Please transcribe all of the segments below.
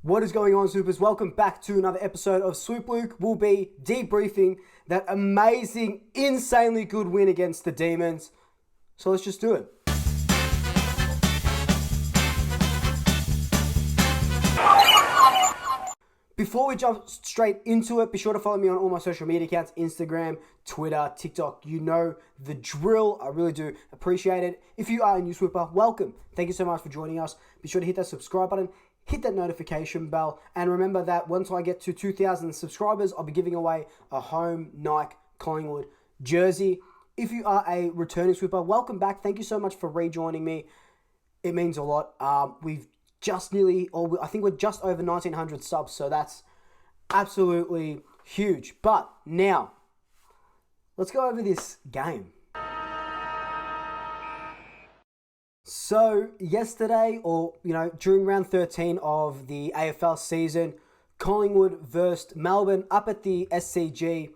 What is going on, Swoopers? Welcome back to another episode of Swoop. Luke will be debriefing that amazing, insanely good win against the Demons. So let's just do it. Before we jump straight into it, be sure to follow me on all my social media accounts, Instagram, Twitter, TikTok. You know the drill. I really do appreciate it. If you are a new Swooper, welcome. Thank you so much for joining us. Be sure to hit that subscribe button, hit that notification bell, and remember that once I get to 2,000 subscribers, I'll be giving away a home Nike Collingwood jersey. If you are a returning Swooper, welcome back. Thank you so much for rejoining me. It means a lot. I think we're just over 1,900 subs, so that's absolutely huge. But now, let's go over this game. So, yesterday, during round 13 of the AFL season, Collingwood versed Melbourne up at the SCG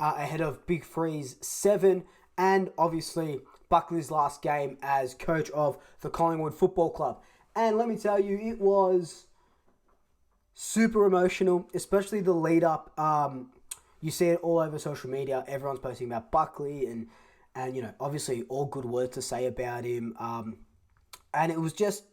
ahead of Big Freeze 7, and obviously Buckley's last game as coach of the Collingwood Football Club. And let me tell you, it was super emotional, especially the lead up. You see it all over social media. Everyone's posting about Buckley and obviously all good words to say about him. And it was just,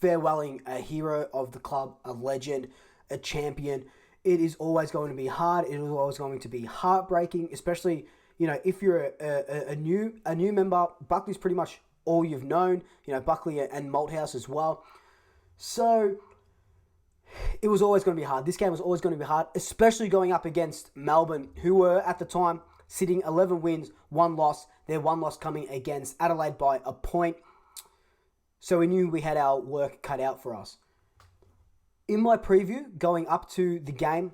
farewelling a hero of the club, a legend, a champion. It is always going to be hard. It is always going to be heartbreaking, especially, if you're a new member. Buckley's pretty much all you've known, Buckley and Malthouse as well. So it was always going to be hard. This game was always going to be hard, especially going up against Melbourne, who were at the time sitting 11 wins, 1 loss. Their 1 loss coming against Adelaide by a point. So we knew we had our work cut out for us. In my preview going up to the game,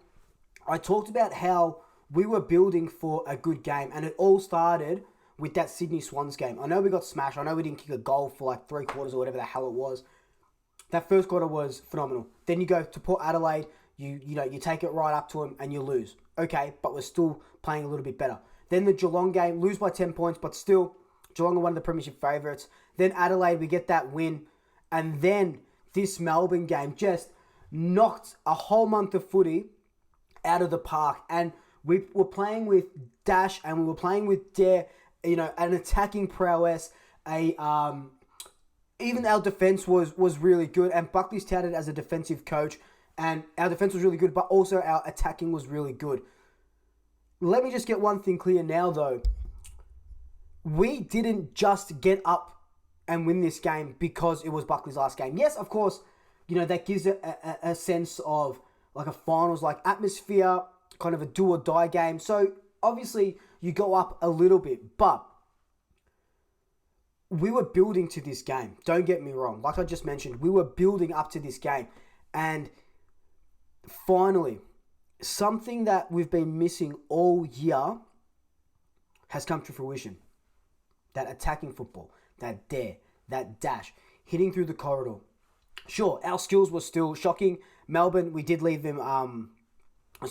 I talked about how we were building for a good game, and it all started with that Sydney Swans game. I know we got smashed. I know we didn't kick a goal for like 3 quarters or whatever the hell it was. That first quarter was phenomenal. Then you go to Port Adelaide, you take it right up to them and you lose. Okay, but we're still playing a little bit better. Then the Geelong game, lose by 10 points, but still, Geelong are one of the premiership favourites. Then Adelaide, we get that win. And then this Melbourne game just knocked a whole month of footy out of the park. And we were playing with dash and we were playing with dare, an attacking prowess, even our defense was really good, and Buckley's touted as a defensive coach, and our defense was really good, but also our attacking was really good. Let me just get one thing clear now, though. We didn't just get up and win this game because it was Buckley's last game. Yes, of course, that gives it a sense of like a finals-like atmosphere, kind of a do-or-die game. So, obviously, you go up a little bit, but we were building to this game. Don't get me wrong. Like I just mentioned, we were building up to this game. And finally, something that we've been missing all year has come to fruition. That attacking football, that dare, that dash, hitting through the corridor. Sure, our skills were still shocking. Melbourne, we did leave them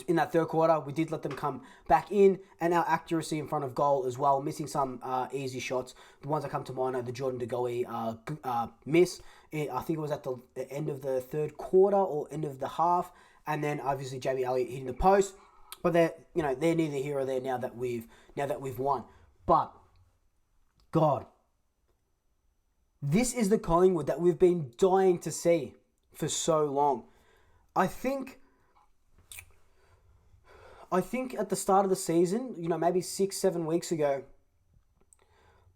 in that third quarter. We did let them come back in, and our accuracy in front of goal as well, missing some easy shots. The ones that come to mind are the Jordan De Goey miss. I think it was at the end of the third quarter or end of the half, and then obviously Jamie Elliott hitting the post. But they're neither here or there now that we've won. But God, this is the Collingwood that we've been dying to see for so long. I think at the start of the season, maybe 6-7 weeks ago,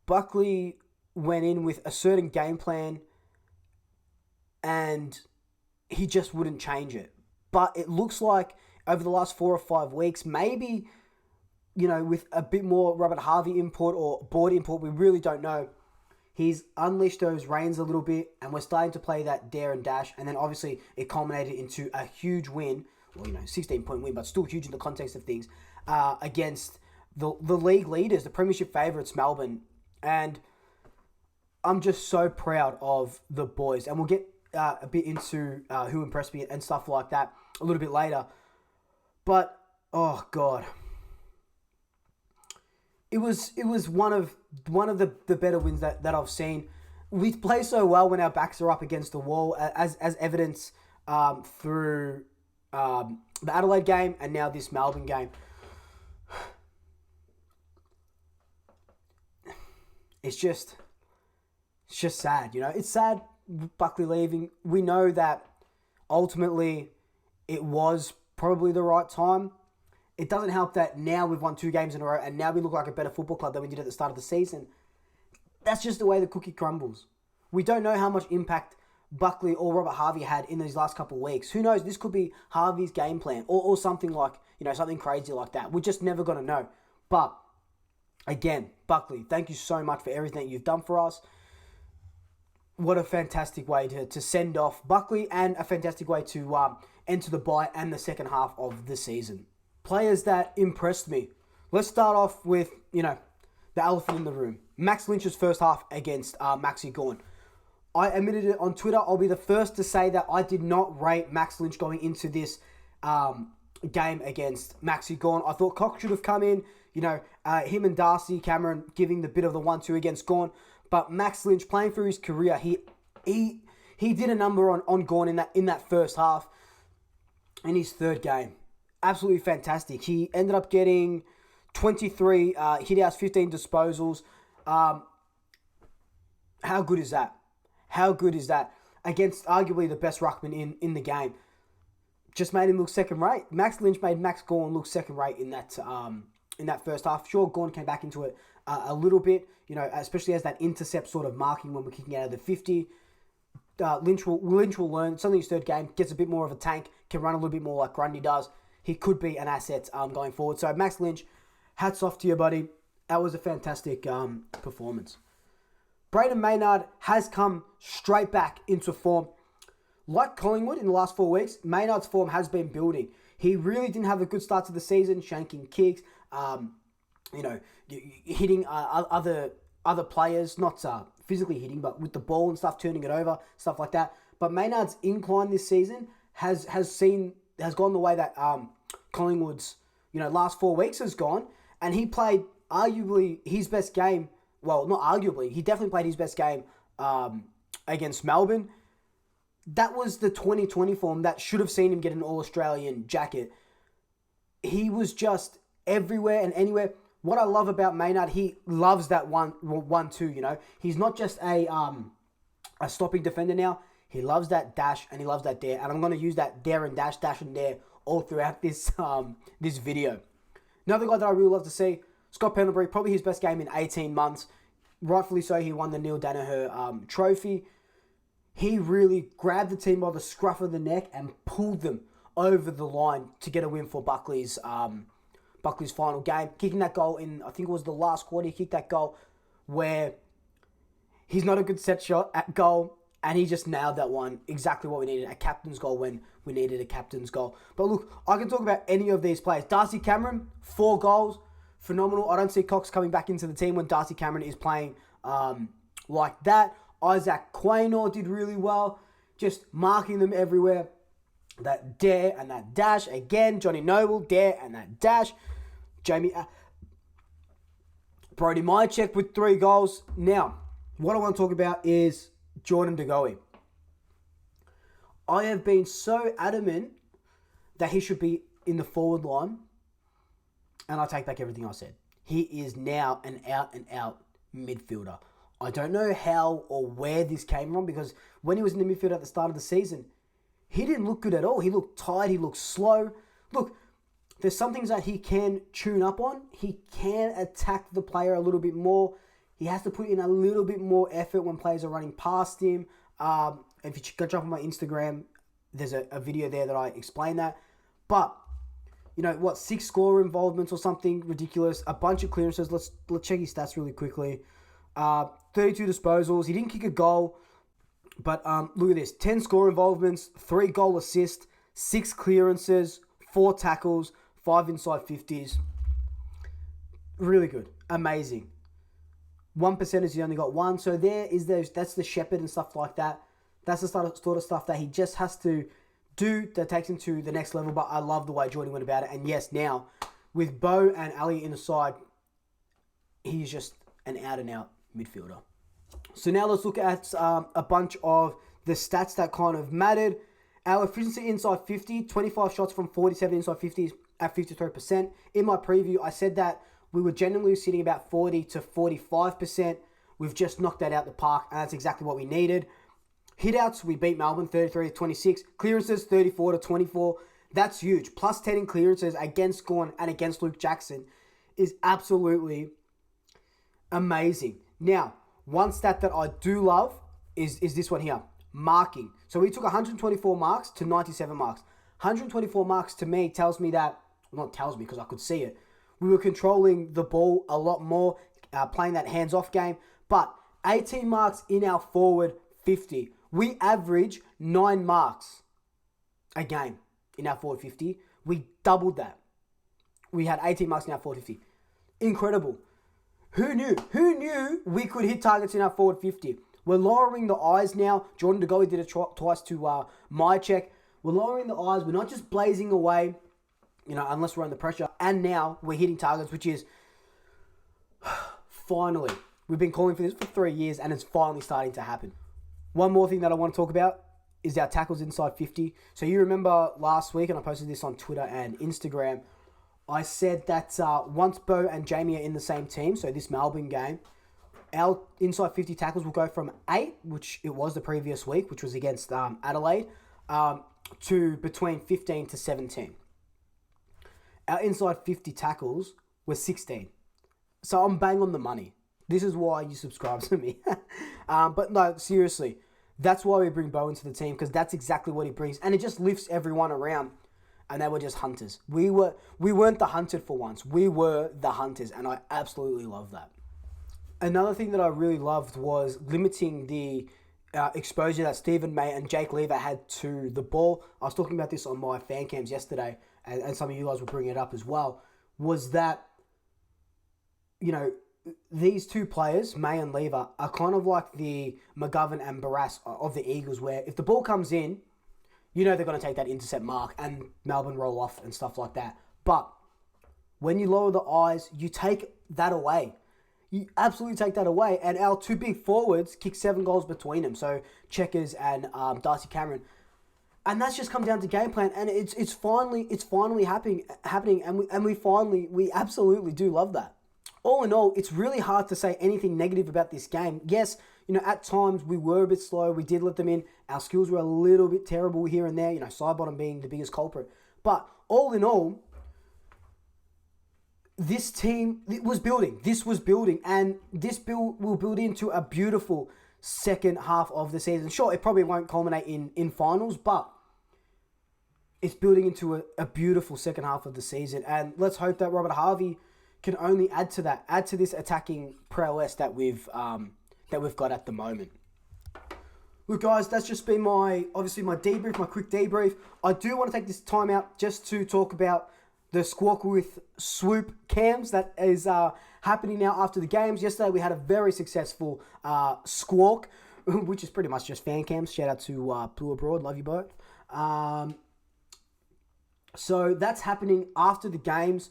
Buckley went in with a certain game plan and he just wouldn't change it. But it looks like over the last 4 or 5 weeks, maybe, with a bit more Robert Harvey input or board input, we really don't know. He's unleashed those reins a little bit and we're starting to play that dare and dash. And then obviously it culminated into a huge win. Well, 16-point win, but still huge in the context of things, against the league leaders, the premiership favourites, Melbourne. And I'm just so proud of the boys. And we'll get a bit into who impressed me and stuff like that a little bit later. But, oh, God. It was one of the better wins that I've seen. We play so well when our backs are up against the wall, as evidence through the Adelaide game and now this Melbourne game. It's just sad, you know. It's sad Buckley leaving. We know that ultimately it was probably the right time. It doesn't help that now we've won 2 games in a row and now we look like a better football club than we did at the start of the season. That's just the way the cookie crumbles. We don't know how much impact Buckley or Robert Harvey had in these last couple of weeks. Who knows? This could be Harvey's game plan or something like, you know, something crazy like that. We're just never going to know. But again, Buckley, thank you so much for everything you've done for us. What a fantastic way to send off Buckley and a fantastic way to enter the bye and the second half of the season. Players that impressed me. Let's start off with, you know, the elephant in the room. Max Lynch's first half against Maxi Gawn. I admitted it on Twitter. I'll be the first to say that I did not rate Max Lynch going into this game against Maxi Gawn. I thought Cox should have come in. You know, him and Darcy Cameron giving the bit of the 1-2 against Gawn. But Max Lynch playing through his career, he did a number on Gawn in that first half in his third game. Absolutely fantastic. He ended up getting 23 hit-outs, 15 disposals. How good is that? How good is that? Against arguably the best ruckman in the game. Just made him look second rate. Max Lynch made Max Gawn look second rate in that first half. Sure, Gawn came back into it a little bit, you know, especially as that intercept sort of marking when we're kicking out of the 50. Lynch will learn. It's only his third game. Gets a bit more of a tank. Can run a little bit more like Grundy does. He could be an asset going forward. So Max Lynch, hats off to you, buddy. That was a fantastic performance. Brayden Maynard has come straight back into form. Like Collingwood in the last 4 weeks, Maynard's form has been building. He really didn't have a good start to the season, shanking kicks, you know, hitting other players, not physically hitting, but with the ball and stuff, turning it over, stuff like that. But Maynard's incline this season has gone the way that Collingwood's, you know, last 4 weeks has gone, and he played arguably his best game. Well, not arguably, he definitely played his best game against Melbourne. That was the 2020 form that should have seen him get an All-Australian jacket. He was just everywhere and anywhere. What I love about Maynard, he loves that 1-2, you know. He's not just a stopping defender now. He loves that dash and he loves that dare. And I'm going to use that dare and dash and dare all throughout this video. Another guy that I really love to see, Scott Pendlebury, probably his best game in 18 months. Rightfully so, he won the Neil Danaher trophy. He really grabbed the team by the scruff of the neck and pulled them over the line to get a win for Buckley's final game. Kicking that goal in, I think it was the last quarter, he kicked that goal where he's not a good set shot at goal, and he just nailed that one. Exactly what we needed, a captain's goal when we needed a captain's goal. But look, I can talk about any of these players. Darcy Cameron, 4 goals, phenomenal. I don't see Cox coming back into the team when Darcy Cameron is playing like that. Isaac Quaynor did really well, just marking them everywhere. That dare and that dash. Again, Johnny Noble, dare and that dash. Brody Myercheck with 3 goals. Now, what I want to talk about is Jordan De Goey. I have been so adamant that he should be in the forward line, and I take back everything I said. He is now an out-and-out midfielder. I don't know how or where this came from, because when he was in the midfield at the start of the season, he didn't look good at all. He looked tired. He looked slow. Look, there's some things that he can tune up on. He can attack the player a little bit more. He has to put in a little bit more effort when players are running past him. If you go jump on my Instagram, there's a video there that I explain that. But, you know, 6 scorer involvements or something ridiculous. A bunch of clearances. Let's check his stats really quickly. 32 disposals. He didn't kick a goal. But look at this. 10 score involvements, 3 goal assists, 6 clearances, 4 tackles, 5 inside 50s. Really good. Amazing. 1% he only got 1. So that's the shepherd and stuff like that. That's the sort of stuff that he just has to do that takes him to the next level. But I love the way Jordan went about it. And yes, now with Bo and Ali in the side, he's just an out-and-out midfielder. So now let's look at a bunch of the stats that kind of mattered. Our efficiency inside 50, 25 shots from 47 inside 50 at 53%. In my preview, I said that we were generally sitting about 40 to 45%. We've just knocked that out the park, and that's exactly what we needed. Hitouts, we beat Melbourne 33 to 26. Clearances, 34 to 24. That's huge. Plus 10 in clearances against Gawn and against Luke Jackson is absolutely amazing. Now, one stat that I do love is this one here. Marking. So we took 124 marks to 97 marks. 124 marks to me tells me that, well, not tells me because I could see it, we were controlling the ball a lot more, playing that hands-off game. But 18 marks in our forward 50. We average 9 marks a game in our forward 50. We doubled that. We had 18 marks in our forward 50. Incredible. Who knew? Who knew we could hit targets in our forward 50? We're lowering the eyes now. Jordan De Goey did it twice to my check. We're lowering the eyes. We're not just blazing away, unless we're under pressure. And now we're hitting targets, which is finally. We've been calling for this for 3 years, and it's finally starting to happen. One more thing that I want to talk about is our tackles inside 50. So you remember last week, and I posted this on Twitter and Instagram, I said that once Bo and Jamie are in the same team, so this Melbourne game, our inside 50 tackles will go from 8, which it was the previous week, which was against Adelaide, to between 15 to 17. Our inside 50 tackles were 16. So I'm bang on the money. This is why you subscribe to me. But no, seriously, that's why we bring Bo into the team, because that's exactly what he brings. And it just lifts everyone around. And they were just hunters. We weren't the hunted for once. We were the hunters. And I absolutely love that. Another thing that I really loved was limiting the exposure that Stephen May and Jake Lever had to the ball. I was talking about this on my fan cams yesterday, and some of you guys will bring it up as well, was that, these two players, May and Lever, are kind of like the McGovern and Barras of the Eagles, where if the ball comes in, they're going to take that intercept mark and Melbourne roll off and stuff like that. But when you lower the eyes, you take that away. You absolutely take that away. And our two big forwards kick 7 goals between them. So Checkers and Darcy Cameron. And that's just come down to game plan. And it's finally happening. And we absolutely do love that. All in all, it's really hard to say anything negative about this game. Yes, at times we were a bit slow. We did let them in. Our skills were a little bit terrible here and there. Side bottom being the biggest culprit. But all in all, this team was building. This was building. And this will build into a beautiful second half of the season. Sure, it probably won't culminate in finals, but it's building into a beautiful second half of the season. And let's hope that Robert Harvey can only add to this attacking prowess that we've got at the moment. Look, guys, that's just been my debrief, my quick debrief. I do want to take this time out just to talk about the Squawk with Swoop cams that is happening now after the games. Yesterday, we had a very successful Squawk, which is pretty much just fan cams. Shout out to Blue Abroad, love you both. So that's happening after the games.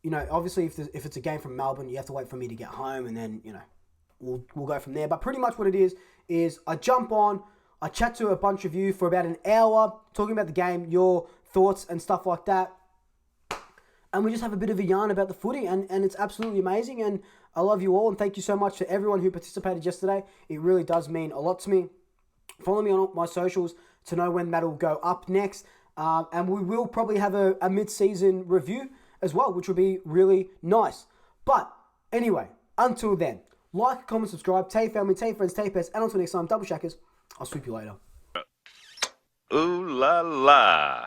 Obviously, if it's a game from Melbourne, you have to wait for me to get home, and then, we'll go from there. But pretty much what it is I jump on, I chat to a bunch of you for about an hour, talking about the game, your thoughts and stuff like that. And we just have a bit of a yarn about the footy, and it's absolutely amazing. And I love you all, and thank you so much to everyone who participated yesterday. It really does mean a lot to me. Follow me on my socials to know when that'll go up next. And we will probably have a mid-season review as well, which will be really nice. But anyway, until then, like, comment, subscribe, tell your family, tell your friends, tell your pets, and until next time, double shackers, I'll swoop you later. Ooh la la.